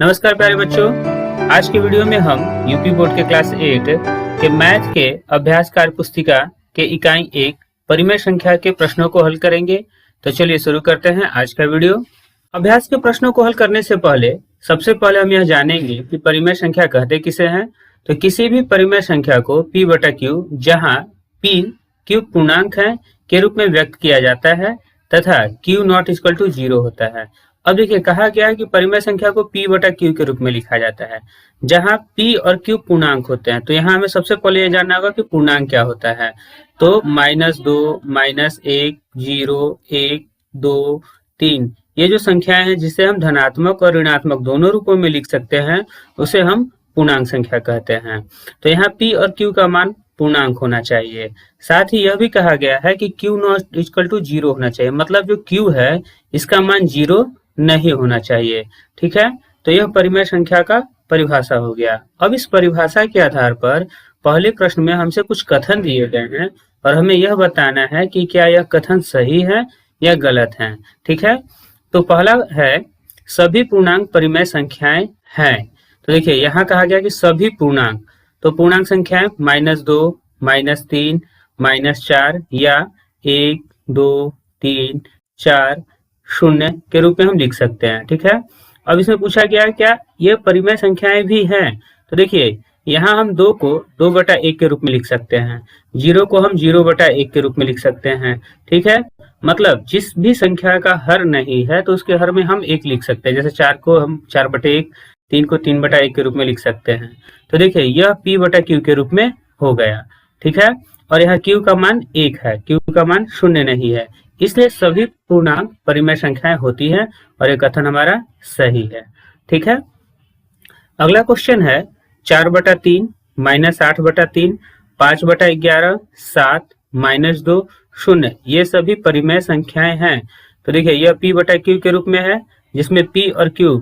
नमस्कार प्यारे बच्चों, आज की वीडियो में हम यूपी बोर्ड के क्लास 8 के मैथ के अभ्यास कार्य पुस्तिका के इकाई 1 परिमेय संख्या के प्रश्नों को हल करेंगे। तो चलिए शुरू करते हैं आज का वीडियो। अभ्यास के प्रश्नों को हल करने से पहले सबसे पहले हम यह जानेंगे कि परिमेय संख्या कहते किसे हैं। तो किसी भी परिमेय संख्या को P/Q, जहाँ P Q पूर्णांक है, के रूप में व्यक्त किया जाता है तथा Q ≠ 0 होता है। अब देखिए कहा गया है कि परिमेय संख्या को P/Q के रूप में लिखा जाता है, जहां P और Q पूर्णांक होते हैं। तो यहाँ हमें सबसे पहले ये जानना होगा कि पूर्णांक क्या होता है। तो -2, -1, 0, 1, 2, 3 ये जो संख्याएं हैं जिसे हम धनात्मक और ऋणात्मक दोनों रूपों में लिख सकते हैं, उसे हम पूर्णांक संख्या कहते हैं। तो यहाँ P और Q का मान पूर्णांक होना चाहिए। साथ ही यह भी कहा गया है कि Q ≠ 0 होना चाहिए, मतलब जो Q है इसका मान 0 नहीं होना चाहिए। ठीक है, तो यह परिमेय संख्या का परिभाषा हो गया। अब इस परिभाषा के आधार पर पहले प्रश्न में हमसे कुछ कथन दिए गए हैं और हमें यह बताना है कि क्या यह कथन सही है या गलत है। ठीक है, तो पहला है सभी पूर्णांक परिमेय संख्याएं हैं। तो देखिए यहाँ कहा गया कि सभी पूर्णांक, तो पूर्णांक संख्याएं -2, -3, -4 या 1, 2, 3, 4, 0 के रूप में हम लिख सकते हैं। ठीक है, अब इसमें पूछा गया है क्या ये परिमेय संख्याएं भी हैं। तो देखिए यहाँ हम 2 को 2/1 के रूप में लिख सकते हैं, 0 को हम 0/1 के रूप में लिख सकते हैं। ठीक है, मतलब जिस भी संख्या का हर नहीं है तो उसके हर में हम 1 लिख सकते हैं। जैसे 4 को हम 4/1, 3 को 3/1 के रूप में लिख सकते हैं। तो देखिए यह P/Q के रूप में हो गया। ठीक है, और यहाँ Q का मान 1 है, Q का मान 0 नहीं है, इसलिए सभी पूर्णांक परिमेय संख्याएं होती हैं और ये कथन हमारा सही है। ठीक है, अगला क्वेश्चन है 4/3, -8/3, 5/11, 7, -2, 0 ये सभी परिमेय संख्याएं हैं। तो देखिए यह P/Q के रूप में है, जिसमें P और Q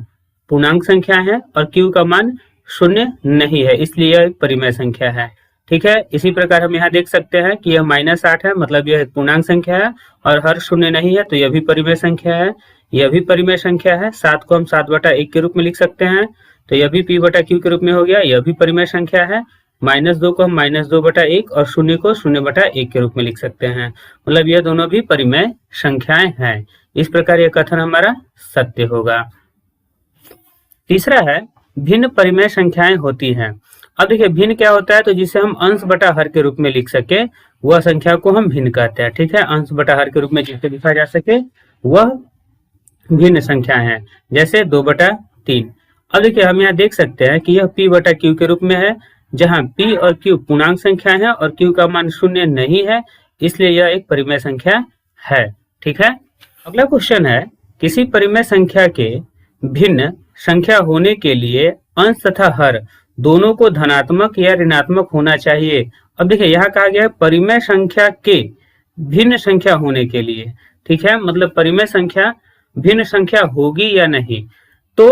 पूर्णांक संख्या है और Q का मान 0 नहीं है, इसलिए यह एक परिमेय संख्या है। ठीक है, इसी प्रकार हम यहाँ देख सकते हैं कि यह -8 है, मतलब यह एक पूर्णांक संख्या है और हर 0 नहीं है, तो यह भी परिमेय संख्या है, यह भी परिमेय संख्या है। 7 को हम 7/1 के रूप में लिख सकते हैं, तो यह भी P/Q के रूप में हो गया, यह भी परिमेय संख्या है। -2 को हम -2/1 और 0 को 0/1 के रूप में लिख सकते हैं, मतलब यह दोनों भी परिमेय संख्याएं हैं। इस प्रकार यह कथन हमारा सत्य होगा। तीसरा है भिन्न परिमेय संख्याएं होती हैं। अब देखिए भिन्न क्या होता है, तो जिसे हम अंश बटा हर के रूप में लिख सके वह संख्या को हम भिन्न कहते हैं। ठीक है, अंश बटा हर के रूप में जिसे लिखा जा सके वह भिन्न संख्या है, जैसे 2/3। अब देखिए हम यहाँ देख सकते हैं कि यह P/Q के रूप में है, जहाँ P और Q पूर्णांक संख्या है और Q का मान 0 नहीं है, इसलिए यह एक परिमेय संख्या है। ठीक है, अगला क्वेश्चन है किसी परिमेय संख्या के भिन्न संख्या होने के लिए अंश तथा हर दोनों को धनात्मक या ऋणात्मक होना चाहिए। अब देखिए यहाँ कहा गया है परिमेय संख्या के भिन्न संख्या होने के लिए। ठीक है, मतलब परिमेय संख्या भिन्न संख्या होगी या नहीं। तो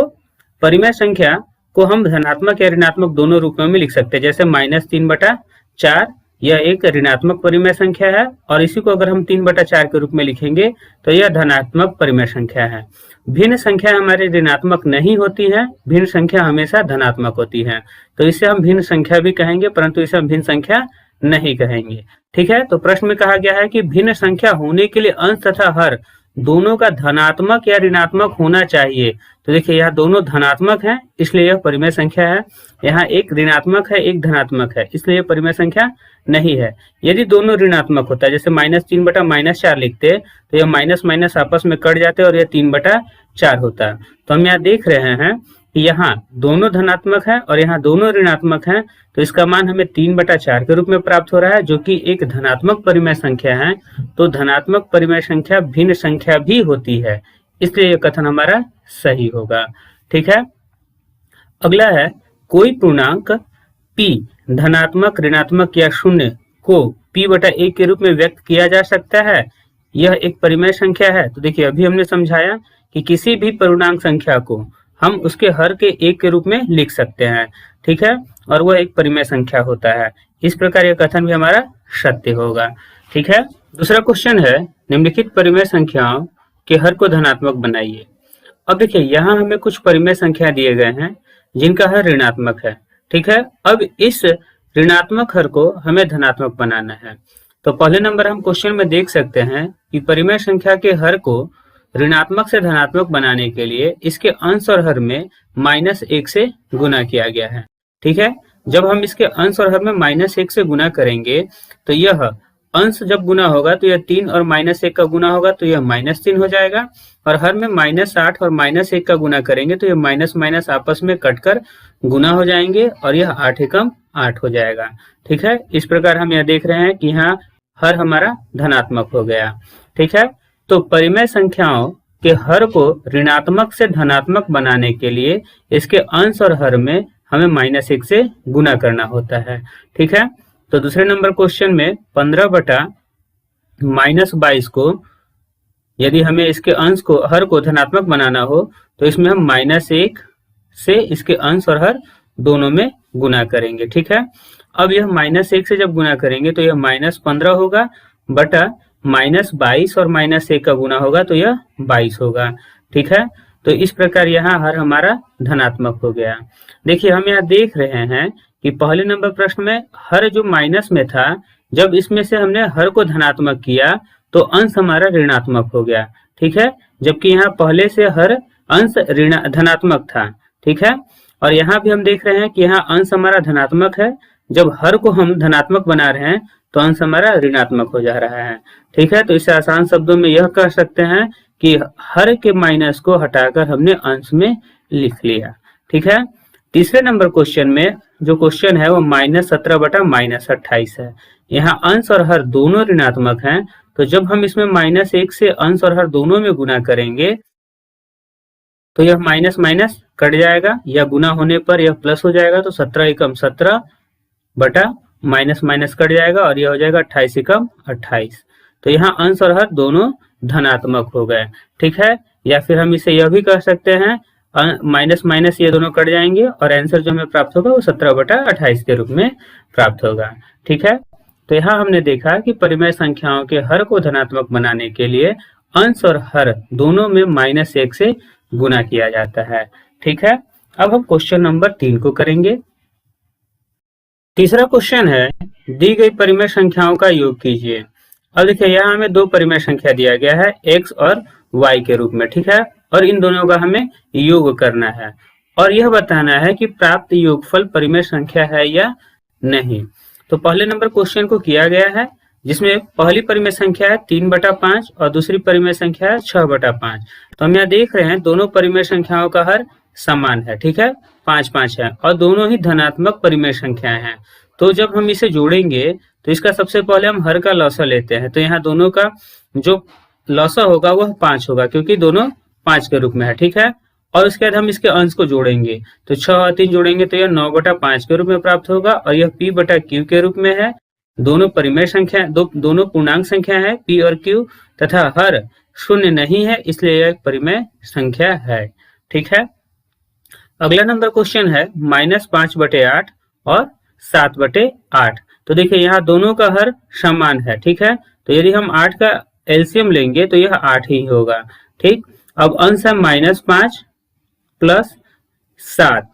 परिमेय संख्या को हम धनात्मक या ऋणात्मक दोनों रूपों में लिख सकते हैं, जैसे -3/4 यह एक ऋणात्मक परिमेय संख्या है और इसी को अगर हम 3/4 के रूप में लिखेंगे तो यह धनात्मक परिमेय संख्या है। भिन्न संख्या हमारे ऋणात्मक नहीं होती है, भिन्न संख्या हमेशा धनात्मक होती है, तो इसे हम भिन्न संख्या भी कहेंगे, परंतु इसे हम भिन्न संख्या नहीं कहेंगे। ठीक है, तो प्रश्न में कहा गया है कि भिन्न संख्या होने के लिए अंश तथा हर दोनों का धनात्मक या ऋणात्मक होना चाहिए। तो देखिए यहाँ दोनों धनात्मक हैं, इसलिए यह परिमेय संख्या है। यहाँ एक ऋणात्मक है, एक धनात्मक है, इसलिए यह परिमेय संख्या नहीं है। यदि दोनों ऋणात्मक होता है, जैसे -3/-4 लिखते, तो यह माइनस माइनस आपस में कट जाते और यह 3/4 होता। तो हम यहाँ देख रहे हैं कि यहाँ दोनों धनात्मक है और यहाँ दोनों ऋणात्मक है, तो इसका मान हमें 3/4 के रूप में प्राप्त हो रहा है, जो कि एक धनात्मक परिमेय संख्या है। तो धनात्मक परिमेय संख्या भिन्न संख्या भी होती है, इसलिए यह कथन हमारा सही होगा। ठीक है, अगला है कोई पूर्णांक P धनात्मक, ऋणात्मक या 0 को P/1 के रूप में व्यक्त किया जा सकता है, यह एक परिमेय संख्या है। तो देखिए अभी हमने समझाया कि किसी भी पूर्णांक संख्या को हम उसके हर के 1 के रूप में लिख सकते हैं। ठीक है, और वह एक परिमेय संख्या होता है। इस प्रकार यह कथन भी हमारा सत्य होगा। ठीक है, दूसरा क्वेश्चन है निम्नलिखित परिमेय संख्याओं के हर को धनात्मक बनाइए। अब देखिए यहाँ हमें कुछ परिमेय संख्या दिए गए हैं जिनका हर ऋणात्मक है। ठीक है, अब इस ऋणात्मक हर को हमें धनात्मक बनाना है। तो पहले नंबर हम क्वेश्चन में देख सकते हैं कि परिमेय संख्या के हर को ऋणात्मक से धनात्मक बनाने के लिए इसके अंश और हर में -1 से गुना किया गया है। ठीक है, जब हम इसके अंश और हर में -1 से गुना करेंगे तो यह अंश जब गुना होगा तो यह 3 और -1 का गुना होगा तो यह -3 हो जाएगा, और हर में -8 और -1 का गुना करेंगे तो यह माइनस माइनस आपस में कटकर गुना हो जाएंगे और यह 8 एकम 8 हो जाएगा। ठीक है, इस प्रकार हम यह देख रहे हैं कि यहाँ हर हमारा धनात्मक हो गया। ठीक है, तो परिमेय संख्याओं के हर को ऋणात्मक से धनात्मक बनाने के लिए इसके अंश और हर में हमें -1 से गुना करना होता है। ठीक है, तो दूसरे नंबर क्वेश्चन में 15 बटा -22 को यदि हमें इसके अंश को हर को धनात्मक बनाना हो तो इसमें हम -1 से इसके अंश और हर दोनों में गुना करेंगे। ठीक है, अब यह -1 से जब गुना करेंगे तो यह -15 होगा बटा -22 और -1 का गुना होगा तो यह 22 होगा। ठीक है, तो इस प्रकार यहाँ हर हमारा धनात्मक हो गया। देखिए हम यहाँ देख रहे हैं कि पहले नंबर प्रश्न में हर जो माइनस में था, जब इसमें से हमने हर को धनात्मक किया तो अंश हमारा ऋणात्मक हो गया। ठीक है, जबकि यहाँ पहले से हर अंश धनात्मक था। ठीक है, और यहाँ भी हम देख रहे हैं कि यहाँ अंश हमारा धनात्मक है, जब हर को हम धनात्मक बना रहे हैं तो अंश हमारा ऋणात्मक हो जा रहा है। ठीक है, तो इसे आसान शब्दों में यह कह सकते हैं कि हर के माइनस को हटाकर हमने अंश में लिख लिया। ठीक है, तीसरे नंबर क्वेश्चन में जो क्वेश्चन है वो -17 बटा -28 है। यहाँ अंश और हर दोनों ऋणात्मक हैं, तो जब हम इसमें -1 से अंश और हर दोनों में गुना करेंगे तो यह माइनस माइनस कट जाएगा, या गुना होने पर यह प्लस हो जाएगा, तो 17 एकम 17 बटा माइनस माइनस कट जाएगा और यह हो जाएगा 28 एकम 28। तो यहाँ अंश और हर दोनों धनात्मक हो गए। ठीक है, या फिर हम इसे यह भी कह सकते हैं माइनस माइनस ये दोनों कट जाएंगे और आंसर जो हमें प्राप्त होगा वो 17 बटा 28 के रूप में प्राप्त होगा। ठीक है, तो यहाँ हमने देखा कि परिमेय संख्याओं के हर को धनात्मक बनाने के लिए अंश और हर दोनों में -1 से गुना किया जाता है। ठीक है, अब हम क्वेश्चन नंबर 3 को करेंगे। तीसरा क्वेश्चन है, दी गई परिमेय संख्याओं का योग कीजिए। अब देखिए यहाँ हमें दो परिमेय संख्या दिया गया है x और y के रूप में। ठीक है, और इन दोनों का हमें योग करना है और यह बताना है कि प्राप्त योगफल परिमेय संख्या है या नहीं। तो पहले नंबर क्वेश्चन को किया गया है जिसमें पहली परिमेय संख्या है 3/5 और दूसरी परिमेय संख्या है 6/5। तो हम यहाँ देख रहे हैं दोनों परिमेय संख्याओं का हर समान है। ठीक है, 5-5 है और दोनों ही धनात्मक परिमेय संख्याएं हैं। तो जब हम इसे जोड़ेंगे तो इसका सबसे पहले हम हर का लौसा लेते हैं, तो यहाँ दोनों का जो लौसा होगा वह 5 होगा क्योंकि दोनों 5 के रूप में है। ठीक है, और उसके बाद हम इसके अंश को जोड़ेंगे तो 6 और 3 जोड़ेंगे तो यह 9/5 के रूप में प्राप्त होगा और यह p/q के रूप में है। दोनों परिमेय संख्या दोनों पूर्णांक संख्या है p और q तथा हर शून्य नहीं है, इसलिए यह एक परिमेय संख्या है। ठीक है, अगला नंबर क्वेश्चन है -5/8 और 7/8। तो देखिए यहाँ दोनों का हर समान है। ठीक है, तो यदि हम 8 का एलसीएम लेंगे तो यह 8 ही होगा। ठीक, अब अंश है -5 प्लस 7।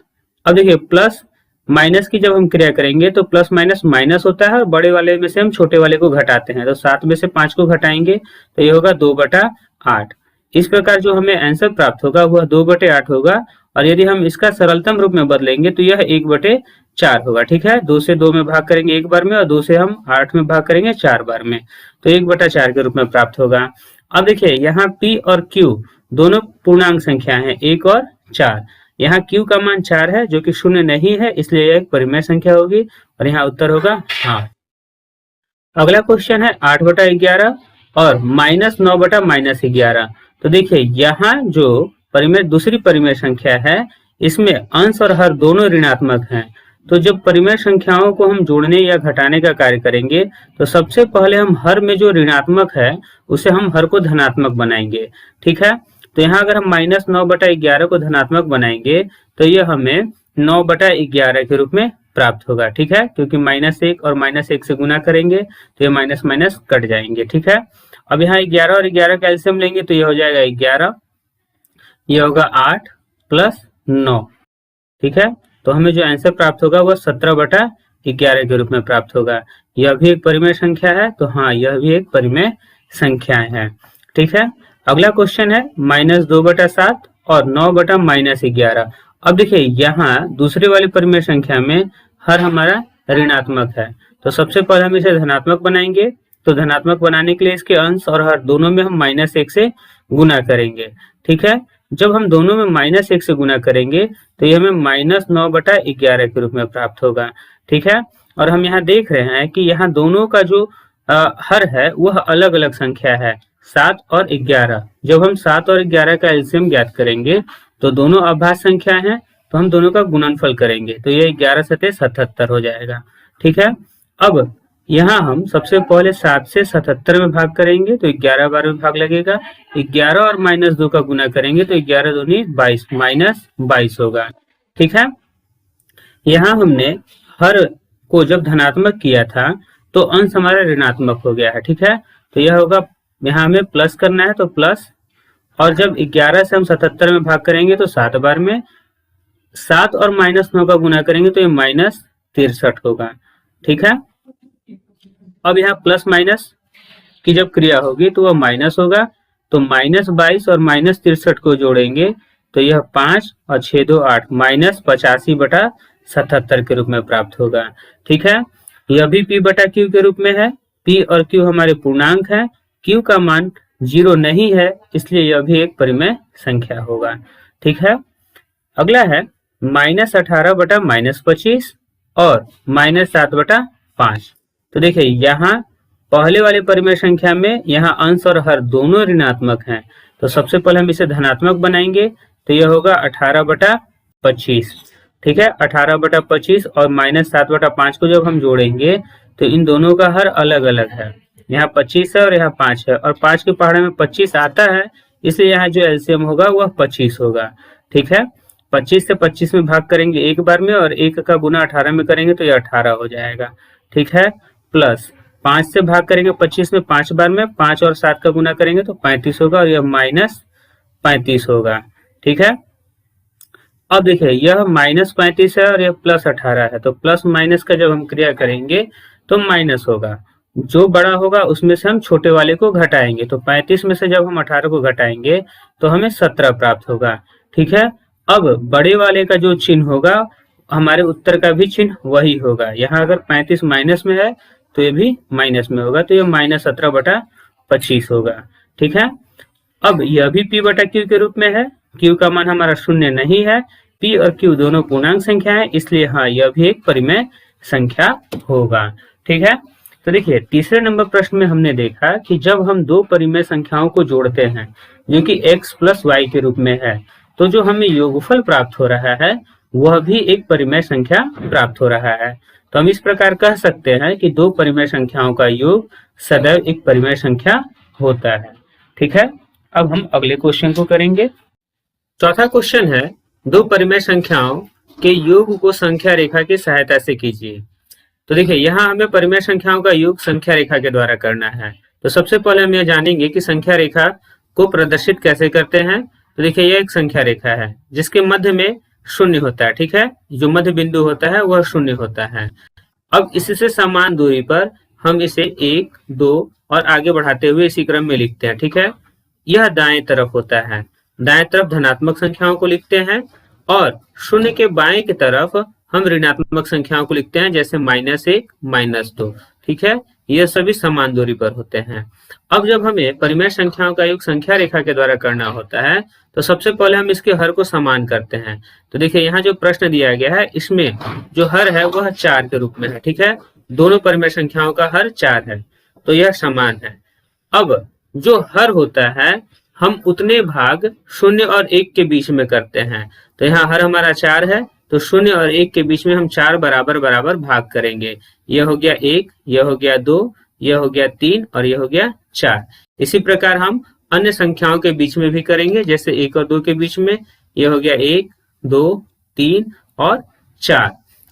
अब देखिए प्लस माइनस की जब हम क्रिया करेंगे तो प्लस माइनस माइनस होता है और बड़े वाले में से हम छोटे वाले को घटाते हैं, तो 7 में से 5 को घटाएंगे तो यह होगा 2/8। इस प्रकार जो हमें आंसर प्राप्त होगा वह 2/8 होगा और यदि हम इसका सरलतम रूप में बदलेंगे तो यह 1/4 होगा। ठीक है, 2 से 2 में भाग करेंगे एक बार में और 2 से हम 8 में भाग करेंगे 4 बार में, तो 1/4 के रूप में प्राप्त होगा। अब देखिए यहाँ p और q दोनों पूर्णांक संख्या है 1 और 4। यहाँ q का मान 4 है जो कि शून्य नहीं है, इसलिए यह एक परिमेय संख्या होगी और यहाँ उत्तर होगा 8। अगला क्वेश्चन है 8/11 और -9/-11। तो देखिए यहाँ जो परिमेय दूसरी परिमेय संख्या है इसमें अंश और हर दोनों ऋणात्मक हैं। तो जब परिमेय संख्याओं को हम जोड़ने या घटाने का कार्य करेंगे तो सबसे पहले हम हर में जो ऋणात्मक है उसे हम हर को धनात्मक बनाएंगे। ठीक है, तो यहाँ अगर हम -9/11 को धनात्मक बनाएंगे तो यह हमें 9/11 के रूप में प्राप्त होगा। ठीक है, क्योंकि -1 और -1 से गुना करेंगे तो ये माइनस माइनस कट जाएंगे। ठीक है, अब यहाँ 11 और 11 का एलसीएम लेंगे तो यह हो जाएगा 11 यह होगा 8 प्लस 9। ठीक है, तो हमें जो आंसर प्राप्त होगा वह 17/11 के रूप में प्राप्त होगा। यह भी एक परिमेय संख्या है, तो हाँ यह भी एक परिमेय संख्याएं हैं। ठीक है, अगला क्वेश्चन है -2/7 और 9/-11। अब देखिए यहाँ दूसरे वाली परिमेय संख्या में हर हमारा ऋणात्मक है, तो सबसे पहले हम इसे धनात्मक बनाएंगे। तो धनात्मक बनाने के लिए इसके अंश और हर दोनों में हम -1 से गुना करेंगे। ठीक है, जब हम दोनों में -1 से गुना करेंगे तो ये हमें -9/11 के रूप में प्राप्त होगा। ठीक है, और हम यहाँ देख रहे हैं कि यहाँ दोनों का जो हर है वह अलग अलग संख्या है, 7 और 11। जब हम 7 और 11 का एलसीएम ज्ञात करेंगे तो दोनों अभाज्य संख्या हैं, तो हम दोनों का गुणनफल करेंगे तो ये 11 सते 77 हो जाएगा। ठीक है, अब यहाँ हम सबसे पहले 7 से 77 में भाग करेंगे तो 11 बार में भाग लगेगा। 11 और -2 का गुना करेंगे तो 11 दूनी 22, -22 होगा। ठीक है, यहाँ हमने हर को जब धनात्मक किया था तो अंश हमारा ऋणात्मक हो गया है। ठीक है, तो यह होगा, यहाँ हमें प्लस करना है तो प्लस, और जब 11 से हम 77 में भाग करेंगे तो 7 बार में, 7 और -9 का गुना करेंगे तो ये -63 होगा। ठीक है, अब यहाँ प्लस माइनस की जब क्रिया होगी तो वह माइनस होगा, तो -22 और -63 को जोड़ेंगे तो यह 5 और 6 2 8 -85/77 के रूप में प्राप्त होगा। ठीक है, यह भी P/Q के रूप में है। P और Q हमारे पूर्णांक है, Q का मान 0 नहीं है, इसलिए यह भी एक परिमेय संख्या होगा। ठीक है, अगला है -18/-25 और -7/5। तो देखिए यहाँ पहले वाले परिमेय संख्या में यहाँ अंश और हर दोनों ऋणात्मक हैं, तो सबसे पहले हम इसे धनात्मक बनाएंगे तो यह होगा 18/25। ठीक है, 18/25 और -7/5 को जब हम जोड़ेंगे तो इन दोनों का हर अलग अलग है। यहाँ 25 है और यहाँ 5 है, और 5 के पहाड़े में 25 आता है, इसलिए यहाँ जो एलसीएम होगा वह 25 होगा। ठीक है, 25 से 25 में भाग करेंगे एक बार में, और 1 का गुना 18 में करेंगे तो यह 18 हो जाएगा। ठीक है, प्लस 5 से भाग करेंगे 25 में 5 बार में, 5 और 7 का गुना करेंगे तो 35 होगा, और यह -35 होगा। ठीक है, अब देखिए यह -35 है और यह +18 है, तो प्लस माइनस का जब हम क्रिया करेंगे तो माइनस होगा। जो बड़ा होगा उसमें से हम छोटे वाले को घटाएंगे, तो 35 में से जब हम 18 को घटाएंगे तो हमें 17 प्राप्त होगा। ठीक है, अब बड़े वाले का जो चिन्ह होगा हमारे उत्तर का भी चिन्ह वही होगा। यहाँ अगर 35 माइनस में है तो ये भी माइनस में होगा, तो ये -17/25 होगा। ठीक है, अब यह भी P/Q के रूप में है। Q का मान हमारा 0 नहीं है, P और Q दोनों पूर्णांक संख्या है, इसलिए हाँ यह भी एक परिमेय संख्या होगा। ठीक है, तो देखिए तीसरे नंबर प्रश्न में हमने देखा कि जब हम दो परिमेय संख्याओं को जोड़ते हैं जो कि x + y के रूप में है, तो जो हमें योगफल प्राप्त हो रहा है वह भी एक परिमेय संख्या प्राप्त हो रहा है। तो हम इस प्रकार कह सकते हैं कि दो परिमेय संख्याओं का योग सदैव एक परिमेय संख्या होता है। ठीक है, अब हम अगले क्वेश्चन को करेंगे। चौथा क्वेश्चन है, दो परिमेय संख्याओं के योग को संख्या रेखा की सहायता से कीजिए। तो देखिए यहाँ हमें परिमेय संख्याओं का योग संख्या रेखा के द्वारा करना है। तो सबसे पहले हम यह जानेंगे कि संख्या रेखा को प्रदर्शित कैसे करते हैं। तो देखिए यह एक संख्या रेखा है जिसके मध्य में 0 होता है। ठीक है, जो मध्य बिंदु होता है वह 0 होता है। अब इससे समान दूरी पर हम इसे 1, 2 और आगे बढ़ाते हुए इसी क्रम में लिखते हैं। ठीक है, यह दाएं तरफ होता है। दाएं तरफ धनात्मक संख्याओं को लिखते हैं और 0 के बाएं की तरफ हम ऋणात्मक संख्याओं को लिखते हैं, जैसे -1, -2। ठीक है, यह सभी समान दूरी पर होते हैं। अब जब हमें परिमेय संख्याओं का योग संख्या रेखा के द्वारा करना होता है तो सबसे पहले हम इसके हर को समान करते हैं। तो देखिए यहाँ जो प्रश्न दिया गया है इसमें जो हर है वह 4 के रूप में है। ठीक है, दोनों परिमेय संख्याओं का हर 4 है, तो यह समान है। अब जो हर होता है हम उतने भाग 0 और 1 के बीच में करते हैं। तो यहाँ हर हमारा 4 है, तो 0 और 1 के बीच में हम 4 बराबर बराबर भाग करेंगे। यह हो गया 1, यह हो गया 2, यह हो गया 3 और यह हो गया 4। इसी प्रकार हम अन्य संख्याओं के बीच में भी करेंगे, जैसे 1 और 2 के बीच में यह हो गया 1, 2, 3 और 4।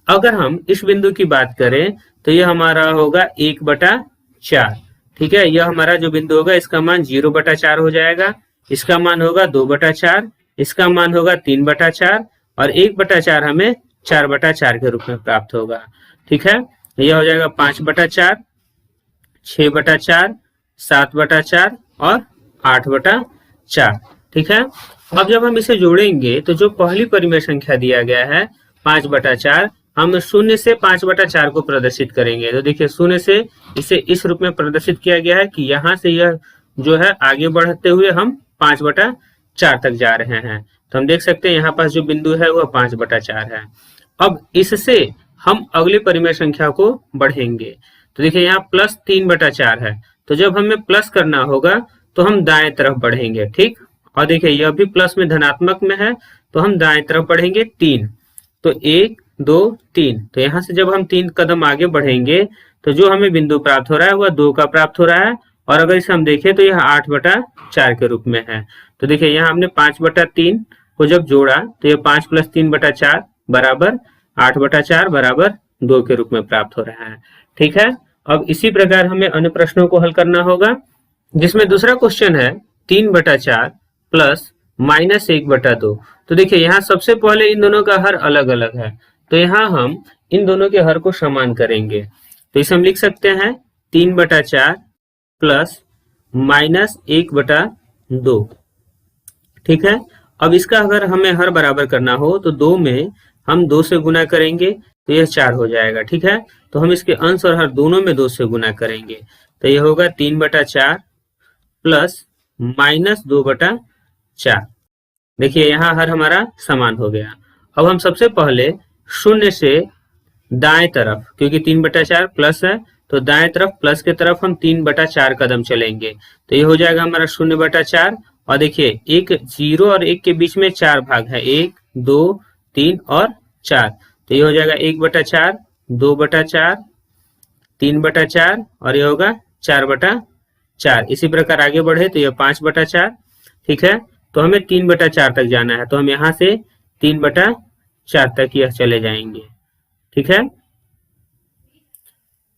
अगर हम इस बिंदु की बात करें तो यह हमारा होगा 1/4। ठीक है, यह हमारा जो बिंदु होगा इसका मान 0/4 हो जाएगा, इसका मान होगा 2/4, इसका मान होगा 3/4 और 1/4 हमें 4/4 के रूप में प्राप्त होगा। ठीक है, यह हो जाएगा 5/4, 6/4, 7/4 और 8/4। ठीक है, अब जब हम इसे जोड़ेंगे तो जो पहली परिमेय संख्या दिया गया है 5/4, हम 0 से 5/4 को प्रदर्शित करेंगे। तो देखिए 0 से इसे इस रूप में प्रदर्शित किया गया है कि यहाँ से यह जो है आगे बढ़ते हुए हम 5/4 तक जा रहे हैं। तो हम देख सकते हैं यहाँ पास जो बिंदु है वह 5/4 है। अब इससे हम अगली परिमेय संख्या को बढ़ेंगे। तो देखिए यहाँ +3/4 है, तो जब हमें प्लस करना होगा तो हम दाएं तरफ बढ़ेंगे। ठीक, और देखिए यह भी प्लस में धनात्मक में है, तो हम दाएं तरफ बढ़ेंगे 3। तो 1 2 3, तो यहाँ से जब हम 3 कदम आगे बढ़ेंगे तो जो हमें बिंदु प्राप्त हो रहा है वह 2 का प्राप्त हो रहा है। और अगर इसे हम देखें तो यह 8/4 के रूप में है। तो देखिए यहाँ हमने 5/3 को जब जोड़ा तो यह 5 + 3/4 बराबर 8/4 बराबर 2 के रूप में प्राप्त हो रहा है। ठीक है, अब इसी प्रकार हमें अन्य प्रश्नों को हल करना होगा, जिसमें दूसरा क्वेश्चन है 3/4 प्लस -1/2। तो देखिए यहाँ सबसे पहले इन दोनों का हर अलग अलग है, तो यहाँ हम इन दोनों के हर को समान करेंगे। तो इसे हम लिख सकते हैं 3/4 प्लस -1/2। ठीक है, अब इसका अगर हमें हर बराबर करना हो तो 2 में हम 2 से गुना करेंगे तो यह 4 हो जाएगा। ठीक है, तो हम इसके अंश और हर दोनों में 2 से गुना करेंगे तो यह होगा 3/4 प्लस -2/4। देखिए यहाँ हर हमारा समान हो गया। अब हम सबसे पहले 0 से दाएं तरफ, क्योंकि 3/4 प्लस है तो दाएं तरफ प्लस के तरफ हम 3/4 कदम चलेंगे। तो ये हो जाएगा हमारा 0/4। और देखिए एक 0 और 1 के बीच में 4 भाग है, 1 2 3 और 4। तो ये हो जाएगा 1/4, 2/4, 3/4 और ये होगा 4/4। इसी प्रकार आगे बढ़े तो यह 5/4। ठीक है, तो हमें 3/4 तक जाना है, तो हम यहाँ से 3/4 तक यह चले जाएंगे। ठीक है,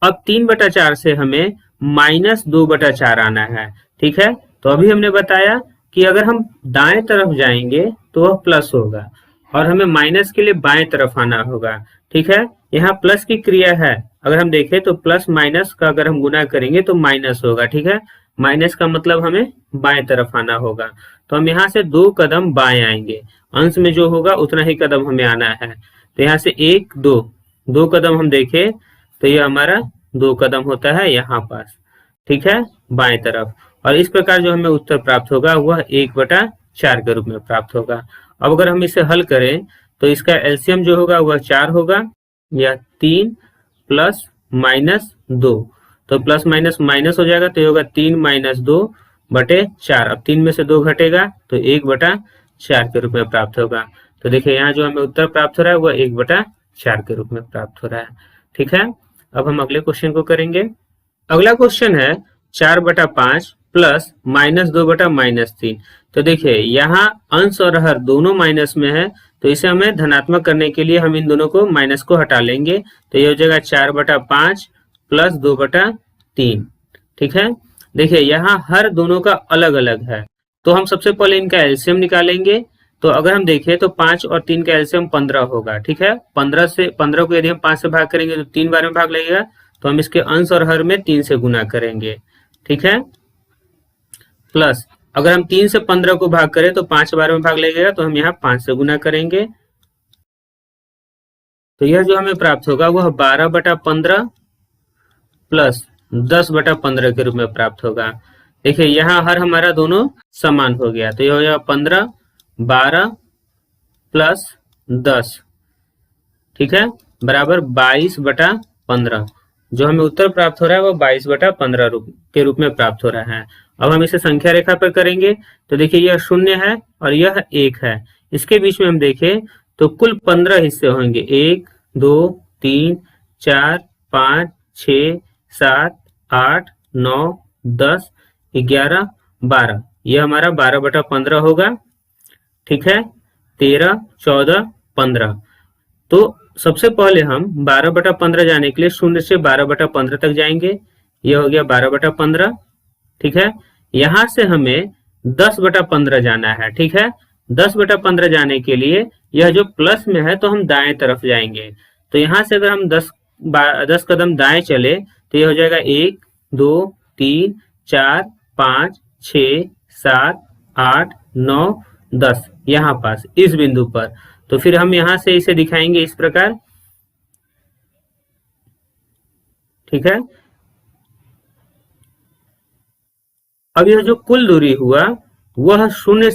अब 3/4 से हमें -2/4 आना है। ठीक है, तो अभी हमने बताया कि अगर हम दाएं तरफ जाएंगे तो वह प्लस होगा और हमें माइनस के लिए बाएं तरफ आना होगा। ठीक है, यहाँ प्लस की क्रिया है, अगर हम देखें तो प्लस माइनस का अगर हम गुना करेंगे तो माइनस होगा। ठीक है, माइनस का मतलब हमें बाएं तरफ आना होगा, तो हम यहाँ से 2 कदम बाएं आएंगे, अंश में जो होगा उतना ही कदम हमें आना है। तो यहाँ से 1 2 कदम हम देखें तो यह हमारा 2 कदम होता है यहाँ पास। ठीक है, बाएं तरफ, और इस प्रकार जो हमें उत्तर प्राप्त होगा वह 1/4 के रूप में प्राप्त होगा। अब अगर हम इसे हल करें तो इसका एलसीएम जो होगा वह 4 होगा, या 3 प्लस -2, तो प्लस माइनस माइनस हो जाएगा तो ये होगा 3 - 2/4। अब 3 में से 2 घटेगा तो 1/4 के रूप में प्राप्त होगा। तो देखिए यहाँ जो हमें उत्तर प्राप्त हो रहा है वह 1/4 के रूप में प्राप्त हो रहा है। ठीक है, अब हम अगले क्वेश्चन को करेंगे। अगला क्वेश्चन है 4/5 प्लस -2/-3। तो देखिए यहाँ अंश और हर दोनों माइनस में है, तो इसे हमें धनात्मक करने के लिए हम इन दोनों को माइनस को हटा लेंगे। तो ये हो जाएगा 4/5 प्लस 2/3। ठीक है, देखिए यहाँ हर दोनों का अलग अलग है, तो हम सबसे पहले इनका एलसीएम निकालेंगे। तो अगर हम देखें तो 5 और 3 का एलसीएम 15 होगा। ठीक है, 15 को यदि हम 5 से भाग करेंगे तो 3 बार में भाग लगेगा, तो हम इसके अंश और हर में 3 से गुना करेंगे। ठीक है, प्लस अगर हम 3 से 15 को भाग करें तो 5 बार में भाग लगेगा, तो हम यहाँ 5 से गुना करेंगे। तो यह जो हमें प्राप्त होगा वह 12/15 प्लस 10/15 के रूप में प्राप्त होगा। देखिए यहाँ हर हमारा दोनों समान हो गया, तो यह हो जाएगा 15 12 प्लस 10। ठीक है, बराबर 22/15। जो हमें उत्तर प्राप्त हो रहा है वो 22/15 के रूप में प्राप्त हो रहा है। अब हम इसे संख्या रेखा पर करेंगे तो देखिए यह 0 है और यह 1 है, इसके बीच में हम देखें तो कुल 15 हिस्से होंगे, 1 2 3 4 5 6 7 8 9 10 11 12, यह हमारा 12/15 होगा। ठीक है, 13 14 15। तो सबसे पहले हम 12/15 जाने के लिए 0 से 12/15 तक जाएंगे, यह हो गया 12/15। ठीक है, यहां से हमें 10/15 जाना है। ठीक है, 10/15 जाने के लिए यह जो प्लस में है तो हम दाएं तरफ जाएंगे। तो यहाँ से अगर हम 10 कदम दाएं चले तो ये हो जाएगा 1 2 3 4 5 6 7 8 9 10, यहाँ पास इस बिंदु पर। तो फिर हम यहाँ से इसे दिखाएंगे इस प्रकार, ठीक है। अब यह जो कुल दूरी हुआ वह शून्य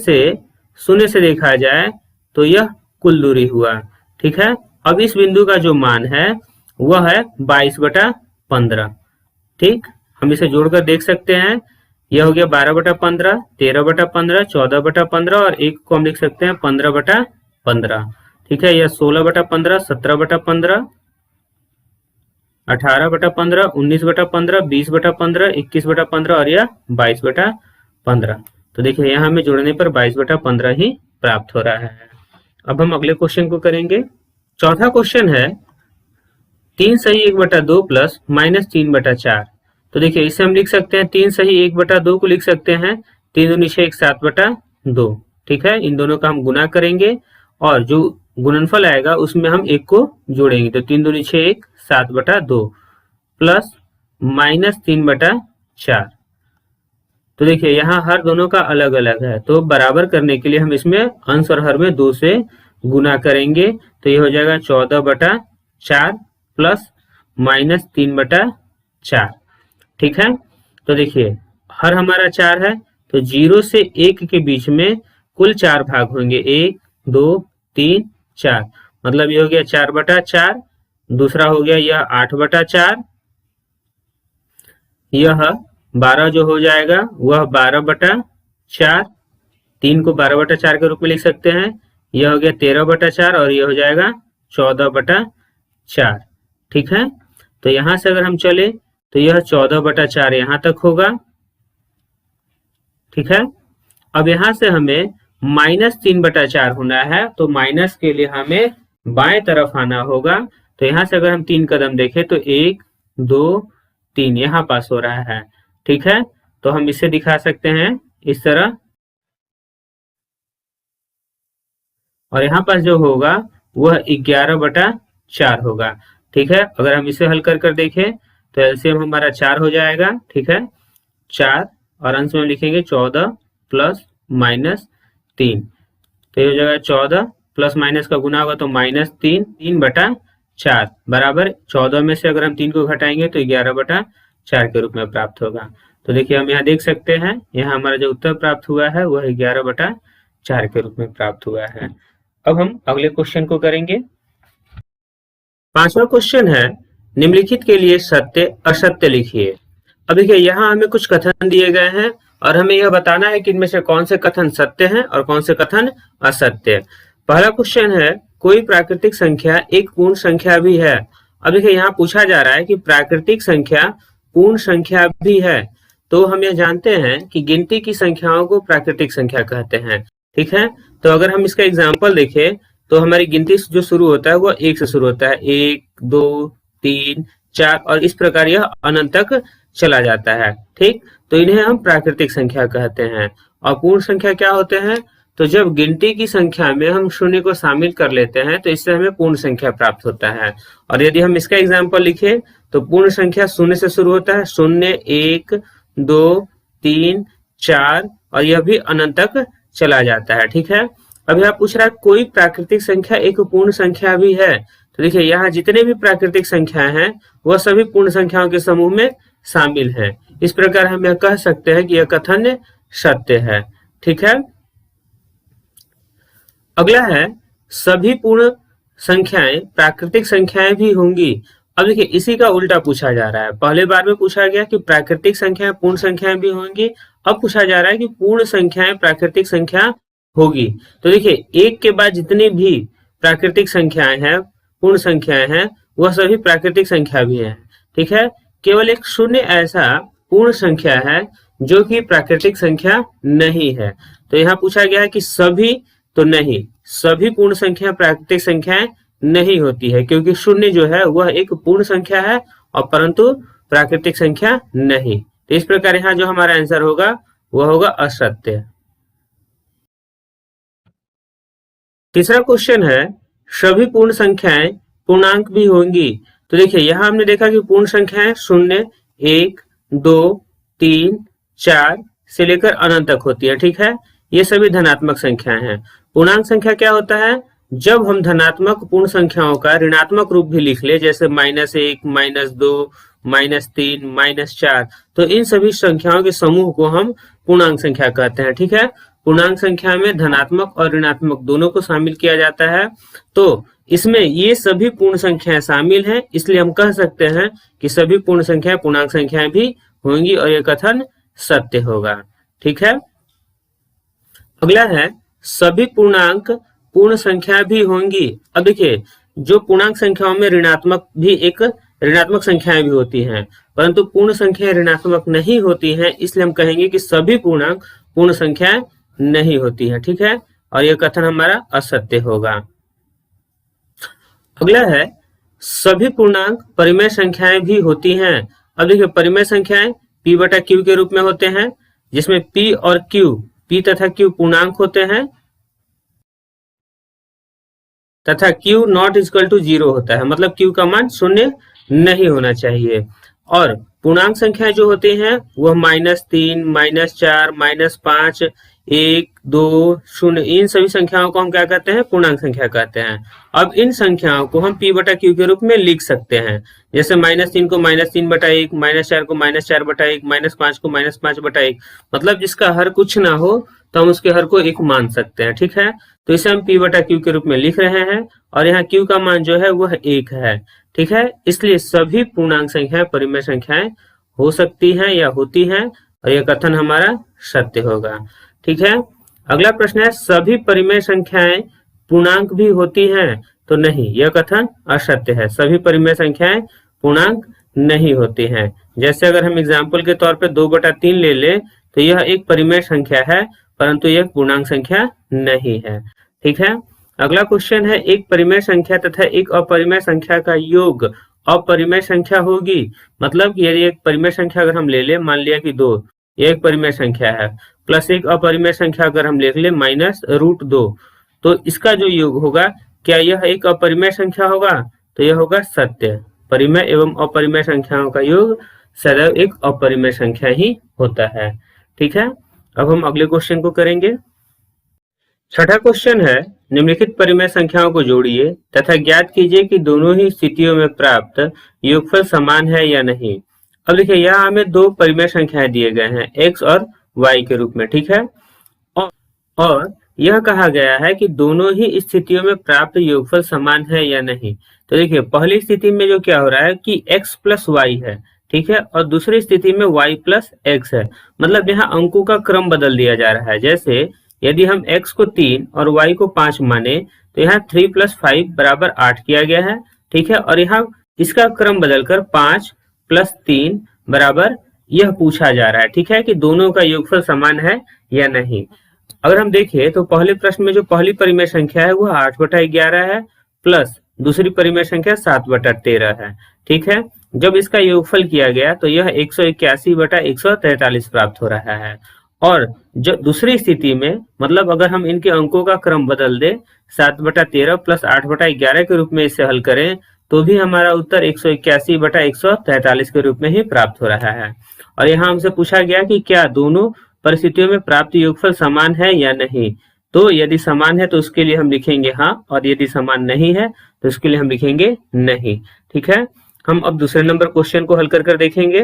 से देखा जाए तो यह कुल दूरी हुआ, ठीक है। अब इस बिंदु का जो मान है वह है 22/15, ठीक। हम इसे जोड़कर देख सकते हैं, यह हो गया 12/15, 13/15, 14/15 और एक को हम लिख सकते हैं 15/15, ठीक है। यह 16/15, 17/15, 18/15, 19/15, 20/15, 21/15 और यह 22/15। तो देखिए यहाँ हमें जोड़ने पर 22/15 ही प्राप्त हो रहा है। अब हम अगले क्वेश्चन को करेंगे। चौथा क्वेश्चन है 3 सही 1/2 प्लस -3/4। तो देखिए इसे हम लिख सकते हैं 3 सही 1/2 को लिख सकते हैं 3 दूनी 6 7/2, ठीक है। इन दोनों का हम गुना करेंगे और जो गुणनफल आएगा उसमें हम एक को जोड़ेंगे। तो 3 दूनी 6 7/2 प्लस -3/4। तो देखिए यहाँ हर दोनों का अलग अलग है, तो बराबर करने के लिए हम इसमें अंश और हर में 2 से गुना करेंगे। तो ये हो जाएगा 14/4 प्लस -3/4, ठीक है। तो देखिए हर हमारा 4 है, तो 0 से 1 के बीच में कुल 4 भाग होंगे, 1 2 3 4, मतलब ये हो गया 4/4। दूसरा हो गया यह 8/4, यह 12 जो हो जाएगा वह 12/4, 3 को 12/4 के रूप में लिख सकते हैं। यह हो गया 13/4 और यह हो जाएगा 14/4, ठीक है। तो यहां से अगर हम चले तो यह 14/4 यहां तक होगा, ठीक है। अब यहां से हमें -3/4 होना है, तो माइनस के लिए हमें बाएं तरफ आना होगा। तो यहां से अगर हम 3 कदम देखें तो 1 2 3 यहाँ पास हो रहा है, ठीक है। तो हम इसे दिखा सकते हैं इस तरह, और यहाँ पास जो होगा वह 11/4 होगा, ठीक है। अगर हम इसे हल कर कर देखें तो एलसीएम हमारा 4 हो जाएगा, ठीक है। 4 और अंश में लिखेंगे 14 प्लस -3, तो ये हो जाएगा 14 प्लस माइनस का गुना होगा तो -3/4 बराबर 14 में से अगर हम 3 को घटाएंगे तो 11/4 के रूप में प्राप्त होगा। तो देखिए हम यहाँ देख सकते हैं, यहाँ हमारा जो उत्तर प्राप्त हुआ है वह 11/4 के रूप में प्राप्त हुआ है। अब हम अगले क्वेश्चन को करेंगे। पांचवा क्वेश्चन है निम्नलिखित के लिए सत्य असत्य लिखिए। अब देखिए यहाँ हमें कुछ कथन दिए गए हैं और हमें यह बताना है कि इनमें से कौन से कथन सत्य हैं और कौन से कथन असत्य। पहला क्वेश्चन है कोई प्राकृतिक संख्या एक पूर्ण संख्या भी है। अब देखिए यहाँ पूछा जा रहा है कि प्राकृतिक संख्या पूर्ण संख्या भी है, तो हम यह जानते हैं कि गिनती की संख्याओं को प्राकृतिक संख्या कहते हैं, ठीक है। तो अगर हम इसका एग्जाम्पल देखें तो हमारी गिनती जो शुरू होता है वो 1 से शुरू होता है, 1 2 3 4 और इस प्रकार यह अनंत तक चला जाता है, ठीक। तो इन्हें हम प्राकृतिक संख्या कहते हैं। और पूर्ण संख्या क्या होते हैं, तो जब गिनती की संख्या में हम शून्य को शामिल कर लेते हैं तो इससे हमें पूर्ण संख्या प्राप्त होता है। और यदि हम इसका एग्जाम्पल लिखें तो पूर्ण संख्या शून्य से शुरू होता है, 0 1 2 3 4 और यह भी अनंत तक चला जाता है, ठीक है। अब यहाँ पूछ रहा है कोई प्राकृतिक संख्या एक पूर्ण संख्या भी है। तो देखिए यहाँ जितने भी प्राकृतिक संख्याएं हैं वह सभी पूर्ण संख्याओं के समूह में शामिल हैं। इस प्रकार हम यह कह सकते हैं कि यह कथन सत्य है, ठीक है। अगला है सभी पूर्ण संख्याएं प्राकृतिक संख्याएं भी होंगी। अब देखिए इसी का उल्टा पूछा जा रहा है। पहले बार में पूछा गया कि प्राकृतिक संख्याएं पूर्ण संख्याएं भी होंगी, अब पूछा जा रहा है कि पूर्ण संख्याएं प्राकृतिक संख्या होगी। तो देखिए एक के बाद जितनी भी प्राकृतिक संख्याएं हैं पूर्ण संख्याएं हैं वह सभी प्राकृतिक संख्या भी है, ठीक है। केवल एक शून्य ऐसा पूर्ण संख्या है जो कि प्राकृतिक संख्या नहीं है। तो यहाँ पूछा गया है कि सभी, तो नहीं, सभी पूर्ण संख्या प्राकृतिक संख्याएं नहीं होती है, क्योंकि शून्य जो है वह एक पूर्ण संख्या है और परंतु प्राकृतिक संख्या नहीं। तो इस प्रकार यहाँ जो हमारा आंसर होगा वह होगा असत्य। तीसरा क्वेश्चन है सभी पूर्ण संख्याएं पूर्णांक भी होंगी। तो देखिए यहाँ हमने देखा कि पूर्ण संख्याएं 0, 1, 2, 3, 4 से लेकर अनंत तक होती है, ठीक है। ये सभी धनात्मक संख्याएं हैं। पूर्णांक संख्या क्या होता है? जब हम धनात्मक पूर्ण संख्याओं का ऋणात्मक रूप भी लिख ले, जैसे -1, -2, -3, -4, तो इन सभी संख्याओं के समूह को हम पूर्णांक संख्या कहते हैं, ठीक है। पूर्णांक संख्या में धनात्मक और ऋणात्मक दोनों को शामिल किया जाता है। तो इसमें ये सभी पूर्ण संख्याएं शामिल हैं, इसलिए हम कह सकते हैं कि सभी पूर्ण संख्याएं पूर्णांक संख्याएं भी होंगी और यह कथन सत्य होगा, ठीक है। अगला है सभी पूर्णांक पूर्ण संख्या भी होंगी। अब देखिए जो पूर्णांक संख्याओं में ऋणात्मक संख्याएं भी होती हैं, परंतु पूर्ण संख्याएं ऋणात्मक नहीं होती हैं, इसलिए हम कहेंगे कि सभी पूर्णांक पूर्ण संख्याएं नहीं होती है, ठीक है। और यह कथन हमारा असत्य होगा। अगला है सभी पूर्णांक परिमेय संख्याएं भी होती हैं। अब देखिए परिमेय संख्याएं p बटा q के रूप में होते हैं, जिसमें p और q, p तथा q पूर्णांक होते हैं तथा q नॉट इक्वल टू 0 होता है, मतलब q का मान 0 नहीं होना चाहिए। और पूर्णांक संख्याएं जो होती हैं वह -3, -4, -5, 1, 2, 0 इन सभी संख्याओं को हम क्या कहते हैं? पूर्णांक संख्या कहते हैं। अब इन संख्याओं को हम p बटा q के रूप में लिख सकते हैं, जैसे -3 को -3 बटा 1, -4 को -4 बटा 1, -5 को -5 बटा 1, मतलब जिसका हर कुछ ना हो तो हम उसके हर को 1 मान सकते हैं, ठीक है। तो इसे हम p बटा q के रूप में लिख रहे हैं और यहाँ q का मान जो है वह 1 है, ठीक है। इसलिए सभी पूर्णांक संख्याएं परिमेय संख्याएं हो सकती हैं या होती हैं और यह कथन हमारा सत्य होगा, ठीक है। अगला प्रश्न है सभी परिमेय संख्याएं पूर्णांक भी होती हैं। तो नहीं, यह कथन असत्य है। सभी परिमेय संख्याएं पूर्णांक नहीं होती हैं। जैसे अगर हम एग्जाम्पल के तौर पे 2/3 ले ले तो यह एक परिमेय संख्या है, परंतु यह पूर्णांक संख्या नहीं है, ठीक है। अगला क्वेश्चन है एक परिमेय संख्या तथा एक अपरिमेय संख्या का योग अपरिमेय संख्या होगी। मतलब यदि एक परिमेय संख्या अगर हम ले ले, मान लिया कि 2, यह एक परिमेय संख्या है, प्लस एक अपरिमेय संख्या अगर हम लिख ले -√2, तो इसका जो योग होगा क्या यह एक अपरिमेय संख्या होगा? तो यह होगा सत्य। परिमेय एवं अपरिमेय संख्याओं का योग सदैव एक अपरिमेय संख्या ही होता है, ठीक है। अब हम अगले क्वेश्चन को करेंगे। छठा क्वेश्चन है निम्नलिखित परिमेय संख्याओं को जोड़िए तथा ज्ञात कीजिए कि दोनों ही स्थितियों में प्राप्त योगफल समान है या नहीं। अब देखिए यहाँ हमें 2 परिमेय संख्याएं दिए गए हैं x और y के रूप में, ठीक है। और यह कहा गया है कि दोनों ही स्थितियों में प्राप्त योगफल समान है या नहीं। तो देखिए पहली स्थिति में जो क्या हो रहा है कि x प्लस y है, ठीक है, और दूसरी स्थिति में y प्लस x है, मतलब यहाँ अंकों का क्रम बदल दिया जा रहा है। जैसे यदि हम x को 3 और y को 5 माने तो यहाँ 3 + 5 = 8 किया गया है, ठीक है। और यहाँ इसका क्रम बदलकर 5 + 3 बराबर यह पूछा जा रहा है, ठीक है, कि दोनों का योगफल समान है या नहीं। अगर हम देखें तो पहले प्रश्न में जो पहली परिमेय संख्या है वह 8/11 है, प्लस दूसरी परिमेय संख्या 7/13 है, ठीक है। जब इसका योगफल किया गया तो यह 181/143 प्राप्त हो रहा है। और जो दूसरी स्थिति में, मतलब अगर हम इनके अंकों का क्रम बदल दे, 7/13 प्लस 8/11 के रूप में इसे हल करें तो भी हमारा उत्तर 181/143 के रूप में ही प्राप्त हो रहा है। और यहाँ हमसे पूछा गया कि क्या दोनों परिस्थितियों में प्राप्त योगफल समान है या नहीं। तो यदि समान है तो उसके लिए हम लिखेंगे हाँ, और यदि समान नहीं है तो उसके लिए हम लिखेंगे नहीं, ठीक है। हम अब दूसरे नंबर क्वेश्चन को हल कर देखेंगे।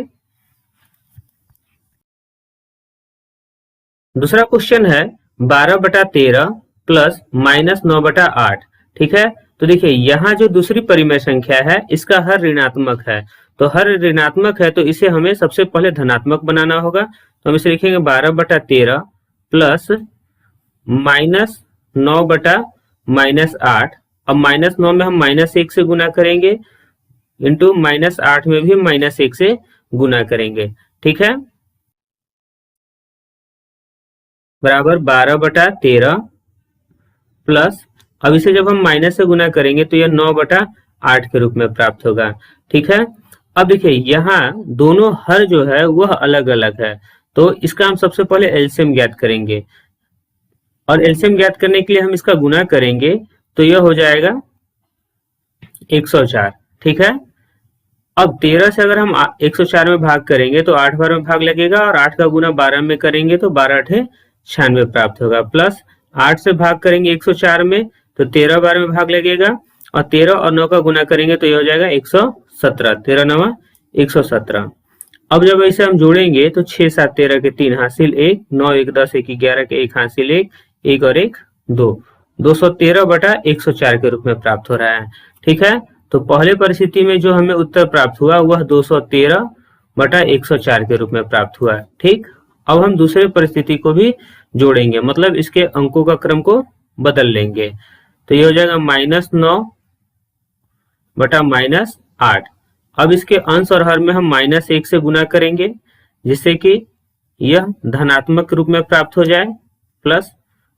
दूसरा क्वेश्चन है 12/13 प्लस -9/8, ठीक है। तो देखिए यहाँ जो दूसरी परिमेय संख्या है इसका हर ऋणात्मक है, तो हर ऋणात्मक है तो इसे हमें सबसे पहले धनात्मक बनाना होगा। तो हम इसे लिखेंगे 12/13 प्लस -9/-8। अब -9 में हम -1 से गुना करेंगे, इंटू -8 में भी -1 से गुना करेंगे, ठीक है, बराबर 12/13 प्लस, अब इसे जब हम माइनस से गुना करेंगे तो यह 9/8 के रूप में प्राप्त होगा, ठीक है। अब देखिए यहाँ दोनों हर जो है वह अलग अलग है, तो इसका हम सबसे पहले एलसीएम ज्ञात करेंगे। और एलसीएम ज्ञात करने के लिए हम इसका गुना करेंगे तो यह हो जाएगा 104। ठीक है, अब 13 से अगर हम 104 में भाग करेंगे तो 8 बार में भाग लगेगा और 8 का गुना 12 में करेंगे तो 12 8 96 प्राप्त होगा। प्लस 8 से भाग करेंगे 104 में तो 13 बार में भाग लगेगा और 13 और 9 का गुना करेंगे तो ये हो जाएगा 117। 13 9 117। अब जब ऐसे हम जोड़ेंगे तो 6 7 13 के 3 हासिल 1, 9 1 10 1 11 के 1 हासिल 1, 1 और 1 2, 213 बटा 104 के रूप में प्राप्त हो रहा है। ठीक है, तो पहले परिस्थिति में जो हमें उत्तर प्राप्त हुआ वह 213 बटा 104 के रूप में प्राप्त हुआ है। ठीक, अब हम दूसरे परिस्थिति को भी जोड़ेंगे, मतलब इसके अंकों का क्रम को बदल लेंगे। तो ये हो जाएगा -9 बटा -8। अब इसके अंश और हर में हम -1 से गुना करेंगे जिससे कि यह धनात्मक रूप में प्राप्त हो जाए, प्लस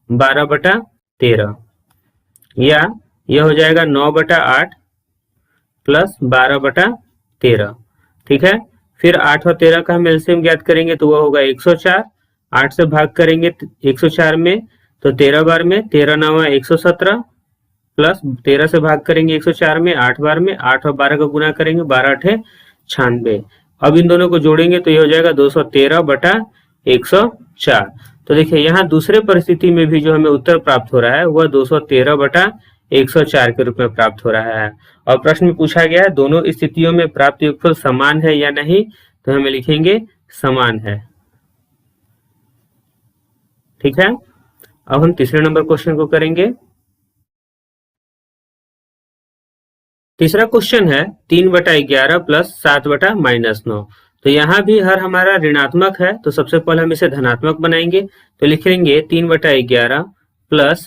12 बटा 13, या यह हो जाएगा 9 बटा 8 प्लस 12 बटा 13। ठीक है, फिर 8 और 13 का हम एलसीएम ज्ञात करेंगे तो वह होगा 104। 8 से भाग करेंगे 104 में तो 13 बार में, 13 9 117, प्लस 13 से भाग करेंगे 104 में 8 बार में, 8 और 12 का गुना करेंगे 12 8 96। अब इन दोनों को जोड़ेंगे तो ये हो जाएगा 213 बटा 104। तो देखिए यहाँ दूसरे परिस्थिति में भी जो हमें उत्तर प्राप्त हो रहा है वह 213 बटा 104 के रूप में प्राप्त हो रहा है। और प्रश्न में पूछा गया है दोनों स्थितियों में प्राप्त योगफल समान है या नहीं, तो हमें लिखेंगे समान है। ठीक है, अब हम तीसरे नंबर क्वेश्चन को करेंगे। तीसरा क्वेश्चन है 3 बटा 11 प्लस 7 बटा -9। तो यहाँ भी हर हमारा ऋणात्मक है तो सबसे पहले हम इसे धनात्मक बनाएंगे। तो लिख लेंगे 3 बटा 11 प्लस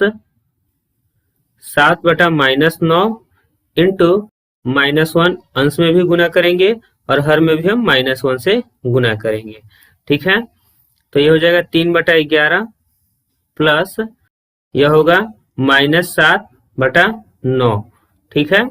7 बटा -9 इंटू -1, अंश में भी गुना करेंगे और हर में भी हम -1 से गुना करेंगे। ठीक है, तो ये हो जाएगा 3 बटा 11 प्लस यह होगा -7 बटा 9। ठीक है,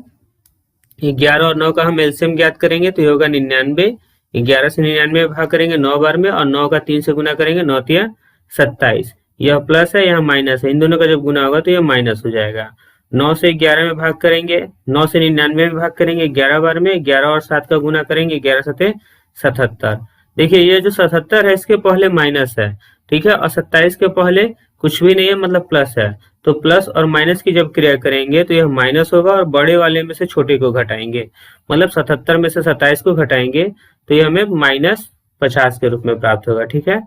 11 और 9 का हम एलसीएम ज्ञात करेंगे तो ये होगा 99। 11 से 99 में भाग करेंगे 9 बार में और 9 का 3 से गुना करेंगे 9 तिया 27। यह प्लस है, यह माइनस है, इन दोनों का जब गुना होगा तो यह माइनस हो जाएगा। 9 से 11 में भाग करेंगे, 9 से 99 में भाग करेंगे 11 बार में, 11 और 7 का गुना करेंगे 11 7 77। देखिए ये जो 77 है इसके पहले माइनस है। ठीक है, और 27 के पहले कुछ भी नहीं है, मतलब प्लस है। तो प्लस और माइनस की जब क्रिया करेंगे तो यह माइनस होगा और बड़े वाले में से छोटे को घटाएंगे, मतलब 77 में से 27 को घटाएंगे तो यह हमें -50 के रूप में प्राप्त होगा। ठीक है,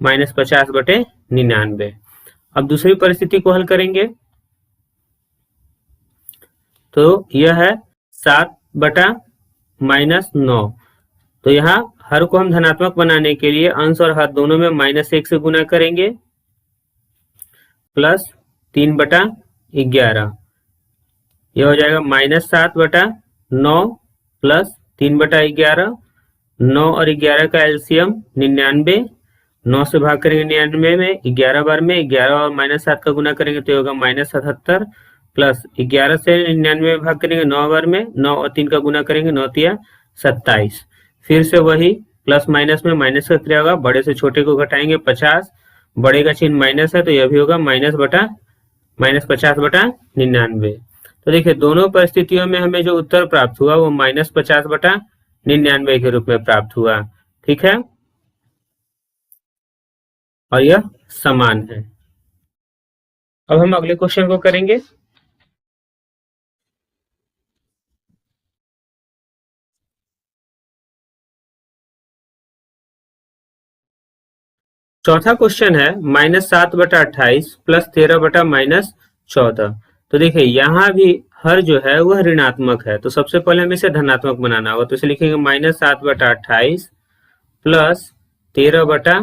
-50 बटे 99। अब दूसरी परिस्थिति को हल करेंगे तो यह है 7 बटा -9। तो यहाँ हर को हम धनात्मक बनाने के लिए अंश और हर दोनों में -1 से गुना करेंगे, प्लस 3 बटा 11। यह हो जाएगा -7 बटा 9 प्लस 3 बटा 11। 9 और 11 का एलसीएम 99। 9 से भाग करेंगे 99 में 11 बार में, 11 और -7 का गुना करेंगे तो होगा -77, प्लस 11 से 99 में भाग करेंगे 9 बार में, 9 और 3 का गुना करेंगे 9 तिया 27। फिर से वही प्लस माइनस में माइनस का क्रिया होगा, बड़े से छोटे को घटाएंगे 50, बड़े का चिन्ह माइनस है तो यह भी होगा -50 बटा 99। तो देखिए दोनों परिस्थितियों में हमें जो उत्तर प्राप्त हुआ वो -50 बटा 99 के रूप में प्राप्त हुआ। ठीक है, और यह समान है। अब हम अगले क्वेश्चन को करेंगे। चौथा क्वेश्चन है -7 बटा 28 प्लस 13 बटा -14। तो देखिए यहाँ भी हर जो है वह ऋणात्मक है तो सबसे पहले हमें इसे धनात्मक बनाना होगा। तो इसे लिखेंगे -7 बटा 28 प्लस 13 बटा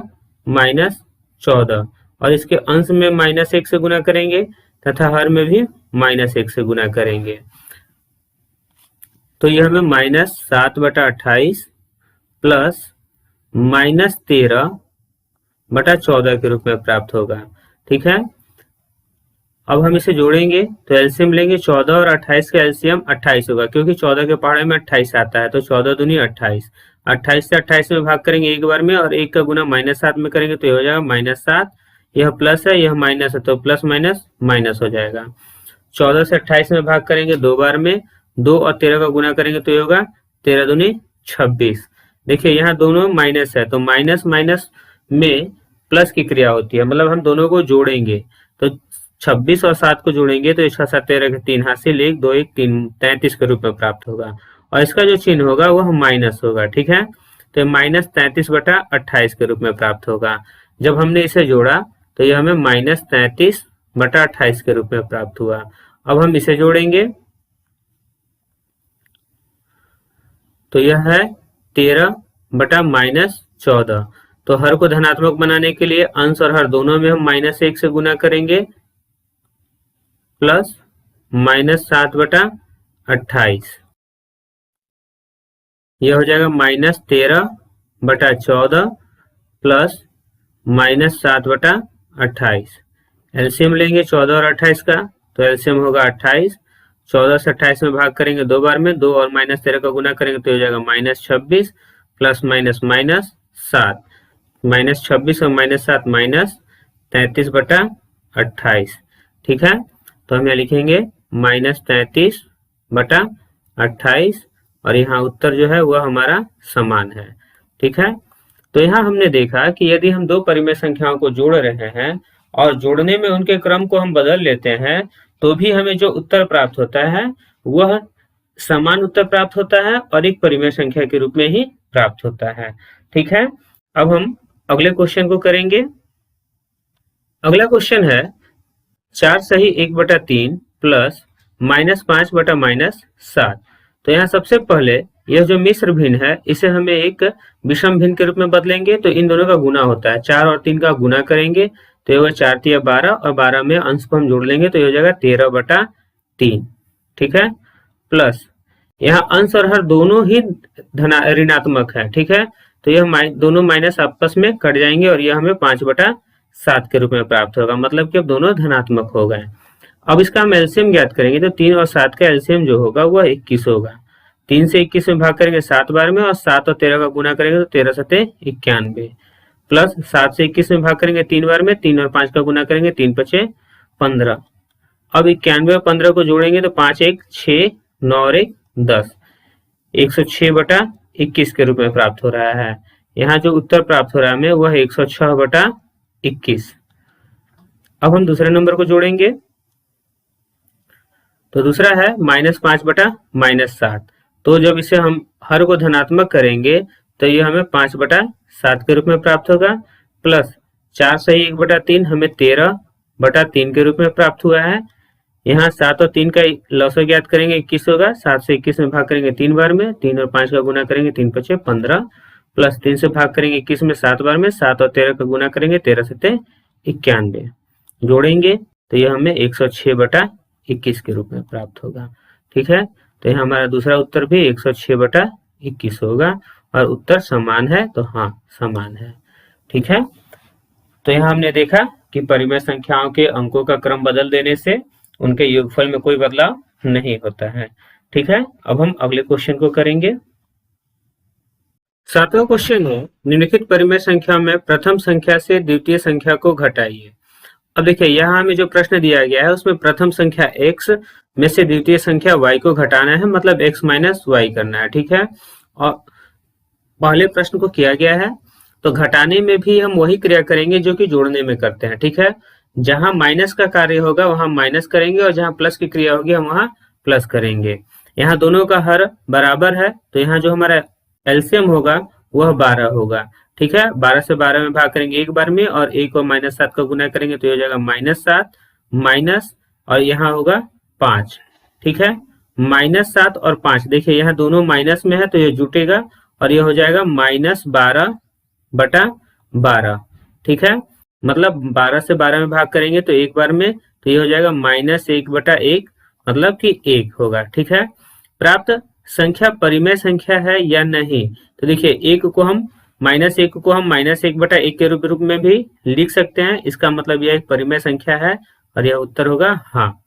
-14 और इसके अंश में -1 से गुना करेंगे तथा हर में भी -1 से गुना करेंगे। तो यह हमें -7 बटा 28 प्लस -13 बटा 14 के रूप में प्राप्त होगा। ठीक है, अब हम इसे जोड़ेंगे तो एलसीएम लेंगे। 14 और 28 का एलसीएम 28 होगा क्योंकि 14 के पहाड़े में 28 आता है तो 14 दूनी 28। 28 से 28 में भाग करेंगे एक बार में और एक का गुना -7 में करेंगे तो ये हो जाएगा -7। यह प्लस है, यह माइनस है, तो प्लस माइनस माइनस हो जाएगा। 14 से 28 में भाग करेंगे 2 बार में, 2 और 13 का गुना करेंगे तो ये होगा 13 दूनी 26। देखिए यहाँ दोनों माइनस है, तो माइनस माइनस में प्लस की क्रिया होती है, मतलब हम दोनों को जोड़ेंगे तो 26 और 7 को जोड़ेंगे तो 6 7 13 के 3 हासिल 1 2 1 3 33 के रूप में प्राप्त होगा, और इसका जो चिन्ह होगा वह माइनस होगा। ठीक है, तो माइनस 33/28 के रूप में प्राप्त होगा। जब हमने इसे जोड़ा तो यह हमें माइनस 33/28 के रूप में प्राप्त हुआ। अब हम इसे जोड़ेंगे तो यह है 13 बटा माइनस 14। तो हर को धनात्मक बनाने के लिए अंश और हर दोनों में हम -1 से गुना करेंगे, प्लस -7/28। यह हो जाएगा -13/14 प्लस -7/28। एलसीएम लेंगे 14 और 28 का, तो एलसीएम होगा 28। 14 से 28 में भाग करेंगे 2 बार में, 2 और -13 का गुना करेंगे तो हो जाएगा -26 प्लस माइनस माइनस 7, -26 और -7 -33/28। ठीक है, तो हम यहाँ लिखेंगे -33/28 और यहाँ उत्तर जो है वह हमारा समान है। ठीक है, तो यहाँ हमने देखा कि यदि हम दो परिमेय संख्याओं को जोड़ रहे हैं और जोड़ने में उनके क्रम को हम बदल लेते हैं तो भी हमें जो उत्तर प्राप्त होता है वह समान उत्तर प्राप्त होता है और एक परिमेय संख्या के रूप में ही प्राप्त होता है। ठीक है, अब हम अगले क्वेश्चन को करेंगे। अगला क्वेश्चन है 4 सही 1/3 प्लस -5 बटा -7। तो यहाँ सबसे पहले यह जो मिश्र भिन्न है इसे हमें एक विषम भिन्न के रूप में बदलेंगे, तो इन दोनों का गुना होता है, 4 और 3 का गुना करेंगे तो ये होगा 4 3 12 और 12 में अंश को हम जोड़ लेंगे तो ये हो जाएगा 13/3। ठीक है, प्लस यहाँ अंश और हर दोनों ही ऋणात्मक है। ठीक है, तो यह दोनों माइनस आपस में कट जाएंगे और यह हमें 5/7 के रूप में प्राप्त होगा, मतलब कि अब दोनों धनात्मक हो गए। अब इसका हम एलसीएम ज्ञात करेंगे तो 3 और 7 का एलसीएम जो होगा वह 21 होगा। 3 से 21 में भाग करेंगे 7 बार में और 7 और 13 का गुना करेंगे तो 13 7 91 प्लस 7 से 21 में भाग करेंगे 3 बार में, 3 और 5 का गुना करेंगे 3 5 15। अब 91 और 15 को जोड़ेंगे तो 5 1 6 9 और 1 10, 106/21 के रूप में प्राप्त हो रहा है। यहाँ जो उत्तर प्राप्त हो रहा है हमें वह 106/21। अब हम दूसरे नंबर को जोड़ेंगे तो दूसरा है -5 बटा -7। तो जब इसे हम हर को धनात्मक करेंगे तो ये हमें 5/7 के रूप में प्राप्त होगा, प्लस 4 सही 1/3 हमें 13/3 के रूप में प्राप्त हुआ है। यहाँ 7 और 3 का लॉसो ज्ञात करेंगे 21 होगा, 7 से 21 में भाग करेंगे 3 बार में, 3 और 5 का गुना करेंगे 3 5 15 प्लस 3 से भाग करेंगे 21 में 7 बार में, 7 और 13 का गुना करेंगे 13 7 91 जोड़ेंगे तो यह हमें 106/21 के रूप में प्राप्त होगा। ठीक है, तो यहाँ हमारा दूसरा उत्तर भी 106/21 होगा और उत्तर समान है, तो हाँ समान है। ठीक है, तो यहाँ हमने देखा कि परिमेय संख्याओं के अंकों का क्रम बदल देने से उनके योगफल में कोई बदलाव नहीं होता है। ठीक है, अब हम अगले क्वेश्चन को करेंगे। 7वां क्वेश्चन है निम्नलिखित परिमेय संख्या में प्रथम संख्या से द्वितीय संख्या को घटाइए। अब देखिए यहाँ हमें जो प्रश्न दिया गया है उसमें प्रथम संख्या x में से द्वितीय संख्या y को घटाना है, मतलब x माइनस y करना है। ठीक है, और पहले प्रश्न को किया गया है तो घटाने में भी हम वही क्रिया करेंगे जो कि जोड़ने में करते हैं। ठीक है, जहां माइनस का कार्य होगा वहां माइनस करेंगे और जहां प्लस की क्रिया होगी हम वहां प्लस करेंगे। यहाँ दोनों का हर बराबर है तो यहाँ जो हमारा एलसीएम होगा वह 12 होगा। ठीक है, 12 से 12 में भाग करेंगे एक बार में और 1 और -7 का गुना करेंगे तो हो जाएगा -7 माइनस और यहाँ होगा 5। ठीक है, -7 और 5 देखिए यहाँ दोनों माइनस में है तो ये जुटेगा और ये हो जाएगा -12/12। ठीक है, मतलब 12 से 12 में भाग करेंगे तो एक बार में तो ये हो जाएगा -1/1 मतलब कि 1 होगा। ठीक है, प्राप्त संख्या परिमेय संख्या है या नहीं, तो देखिए -1 को हम -1/1 के रूप में भी लिख सकते हैं, इसका मतलब यह एक परिमेय संख्या है और यह उत्तर होगा हाँ।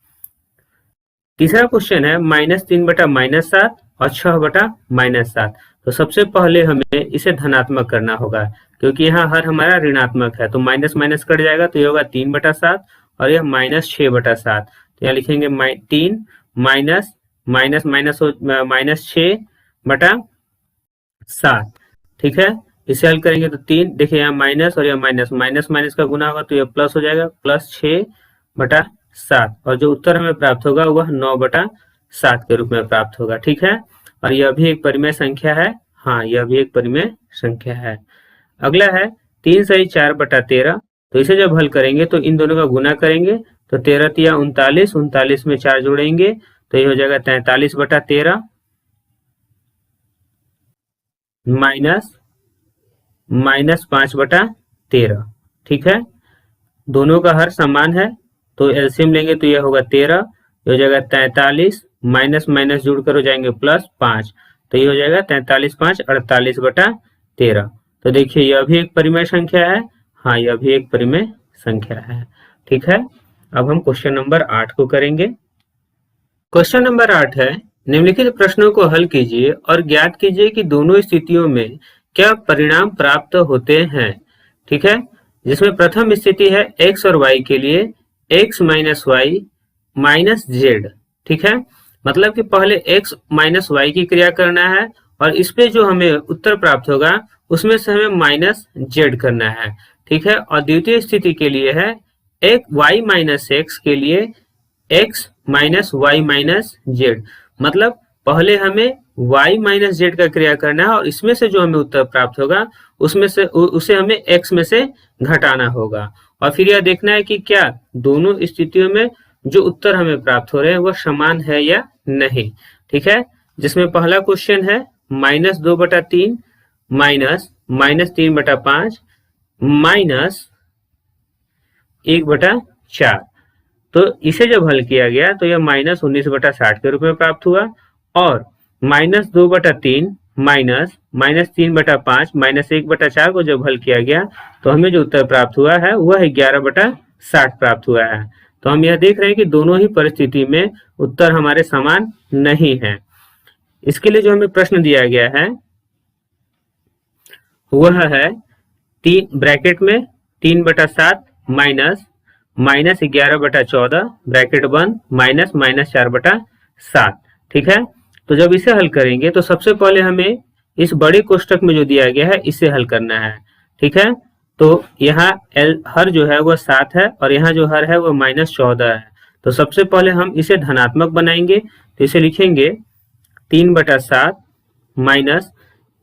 तीसरा क्वेश्चन है -3/-7 और 6/-7। तो सबसे पहले हमें इसे धनात्मक करना होगा, क्योंकि यहाँ हर हमारा ऋणात्मक है, तो माइनस माइनस कट जाएगा, तो ये होगा 3/7 और यह -6/7। तो यहाँ लिखेंगे 3 माइनस माइनस माइनस -6/7। ठीक है, इसे हल करेंगे तो 3, देखिए यहाँ माइनस और यह माइनस, माइनस माइनस का गुना होगा तो यह प्लस हो जाएगा, +6/7 और जो उत्तर हमें प्राप्त होगा वह 9/7 के रूप में प्राप्त होगा। ठीक है, और यह भी एक परिमेय संख्या है। हाँ, यह भी एक परिमेय संख्या है। अगला है 3 सही 4/13। तो इसे जब हल करेंगे तो इन दोनों का गुना करेंगे, तो 13 तिया 39, 39 में 4 जोड़ेंगे तो ये हो जाएगा 43/13 माइनस 5/13। ठीक है, दोनों का हर समान है तो एलसीएम लेंगे तो यह होगा 13, ये हो जाएगा 43, माइनस माइनस जुड़कर हो जाएंगे +5, तो ये हो जाएगा 43 5 48/13। तो देखिए यह भी एक परिमेय संख्या है। हाँ, यह भी एक परिमेय संख्या है। ठीक है, अब हम क्वेश्चन नंबर 8 को करेंगे। क्वेश्चन नंबर 8 है, निम्नलिखित प्रश्नों को हल कीजिए और ज्ञात कीजिए कि दोनों स्थितियों में क्या परिणाम प्राप्त होते हैं। ठीक है, जिसमें प्रथम स्थिति है x और y के लिए x minus y minus z. ठीक है, मतलब कि पहले x माइनस वाई की क्रिया करना है और इस पे जो हमें उत्तर प्राप्त होगा उसमें से हमें माइनस जेड करना है। ठीक है, और द्वितीय स्थिति के लिए है एक y माइनस एक्स के लिए x minus y minus z, मतलब पहले हमें y माइनस जेड का क्रिया करना है और इसमें से जो हमें उत्तर प्राप्त होगा उसमें से उसे हमें x में से घटाना होगा और फिर यह देखना है कि क्या दोनों स्थितियों में जो उत्तर हमें प्राप्त हो रहे हैं वह समान है या नहीं। ठीक है, जिसमें पहला क्वेश्चन है -2/3 माइनस -3/5 माइनस 1/4। तो इसे जब हल किया गया तो यह -19/60 के रूप में प्राप्त हुआ और -2/3 माइनस -3/5 -1/4 को जब हल किया गया तो हमें जो उत्तर प्राप्त हुआ है वह 11/60 प्राप्त हुआ है। तो हम यह देख रहे हैं कि दोनों ही परिस्थिति में उत्तर हमारे समान नहीं है। इसके लिए जो हमें प्रश्न दिया गया है वह है 3 ब्रैकेट में 3/7 माइनस -11/14 ब्रैकेट बंद माइनस -4/7। ठीक है, तो जब इसे हल करेंगे तो सबसे पहले हमें इस बड़े कोष्टक में जो दिया गया है इसे हल करना है। ठीक है, तो यहाँ हर जो है वह 7 है और यहाँ जो हर है वह -14 है। तो सबसे पहले हम इसे धनात्मक बनाएंगे, तो इसे लिखेंगे 3/7 माइनस,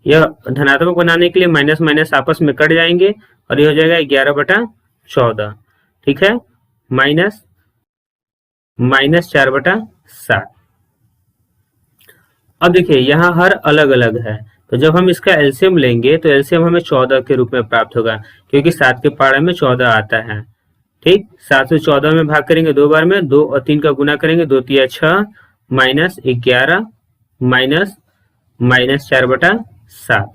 यह धनात्मक बनाने के लिए माइनस माइनस आपस में कट जाएंगे और यह हो जाएगा 11/14। ठीक है, माइनस -4/7। अब देखिए यहाँ हर अलग अलग है, तो जब हम इसका एलसीएम लेंगे तो एलसीएम हमें 14 के रूप में प्राप्त होगा, क्योंकि 7 के पारे में 14 आता है। ठीक, 7 से 14 में भाग करेंगे 2 बार में, 2 और 3 का गुना करेंगे, 2 तिया 6 माइनस 11 माइनस -4/7।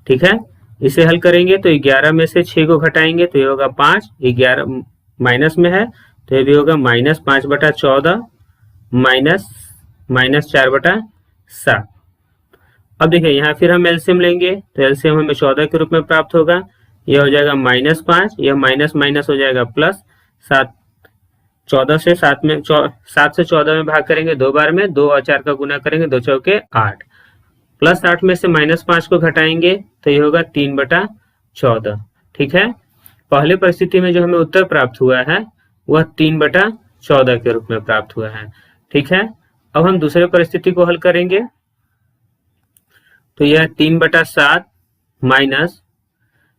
ठीक है, इसे हल करेंगे तो 11 में से 6 को घटाएंगे तो ये होगा 5, 11 माइनस में है तो ये भी होगा -5/14 माइनस -4/7। अब देखिए यहाँ फिर हम एलसीएम लेंगे तो एलसीएम हमें 14 के रूप में प्राप्त होगा, यह हो जाएगा -5, यह माइनस माइनस हो जाएगा +7, 14 से 7 में 7 से 14 में भाग करेंगे 2 बार में, 2 और 4 का गुना करेंगे, 2 चौके 8, +8 में से -5 को घटाएंगे तो ये होगा 3/14। ठीक है, पहले परिस्थिति में जो हमें उत्तर प्राप्त हुआ है वह 3/14 के रूप में प्राप्त हुआ है। ठीक है, अब हम दूसरे परिस्थिति को हल करेंगे, तो यह 3/7 माइनस,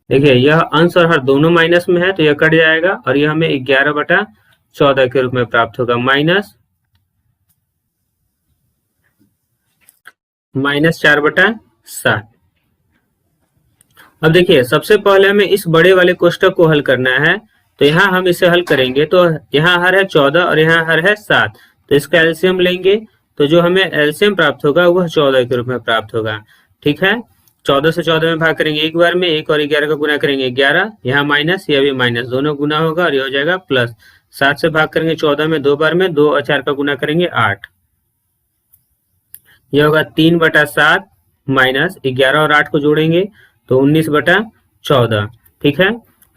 देखिए यह अंश और हर दोनों माइनस में है तो यह कट जाएगा और यह हमें 11/14 के रूप में प्राप्त होगा, -4/7। अब देखिए सबसे पहले हमें इस बड़े वाले कोष्टक को हल करना है, तो यहाँ हम इसे हल करेंगे तो यहाँ हर है 14 और यहाँ हर है 7, तो इसका एलसीएम लेंगे तो जो हमें एलसीएम प्राप्त होगा वह 14 के रूप में प्राप्त होगा। ठीक है, 14 से 14 में भाग करेंगे एक बार में, 1 और 11 का गुना करेंगे 11, यहाँ माइनस यह भी माइनस, दोनों गुना होगा और यह हो जाएगा प्लस, 7 से भाग करेंगे 14 में 2 बार में, 2 और 4 का गुना करेंगे 8, यह होगा 3/7 माइनस 11 और 8 को जोड़ेंगे तो 19/14। ठीक है,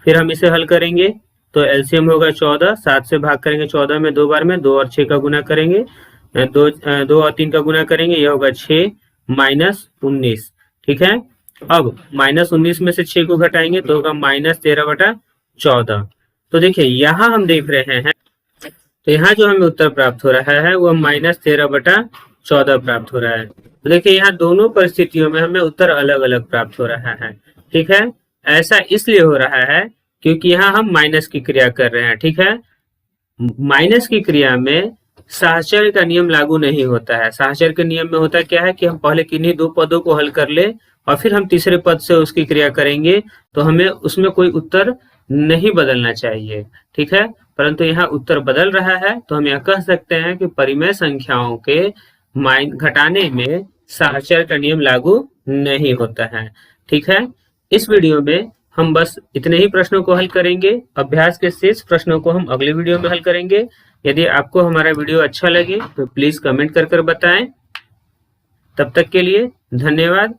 फिर हम इसे हल करेंगे तो एलसीएम होगा 14, 7 से भाग करेंगे 14 में 2 बार में, 2 और 6 का गुना करेंगे, 2 और 3 का गुना करेंगे, यह होगा 6 माइनस 19। ठीक है, अब माइनस 19 में से 6 को घटाएंगे तो होगा माइनस 13/14। तो देखिए यहाँ हम देख रहे हैं, तो यहाँ जो हमें उत्तर प्राप्त हो रहा है वो माइनस 13/14 प्राप्त हो रहा है। तो देखिए यहाँ दोनों परिस्थितियों में हमें उत्तर अलग अलग प्राप्त हो रहा है। ठीक है, ऐसा इसलिए हो रहा है क्योंकि यहाँ हम माइनस की क्रिया कर रहे हैं। ठीक है, माइनस की क्रिया में साहचर्य का नियम लागू नहीं होता है। साहचर्य के नियम में होता क्या है कि हम पहले किन्हीं दो पदों को हल कर ले और फिर हम तीसरे पद से उसकी क्रिया करेंगे, तो हमें उसमें कोई उत्तर नहीं बदलना चाहिए। ठीक है, परंतु यहाँ उत्तर बदल रहा है, तो हम यह कह सकते हैं कि परिमेय संख्याओं के घटाने में साहचर्य का नियम लागू नहीं होता है। ठीक है, इस वीडियो में हम बस इतने ही प्रश्नों को हल करेंगे। अभ्यास के शेष प्रश्नों को हम अगले वीडियो में हल करेंगे। यदि आपको हमारा वीडियो अच्छा लगे तो प्लीज कमेंट कर बताएं। तब तक के लिए धन्यवाद।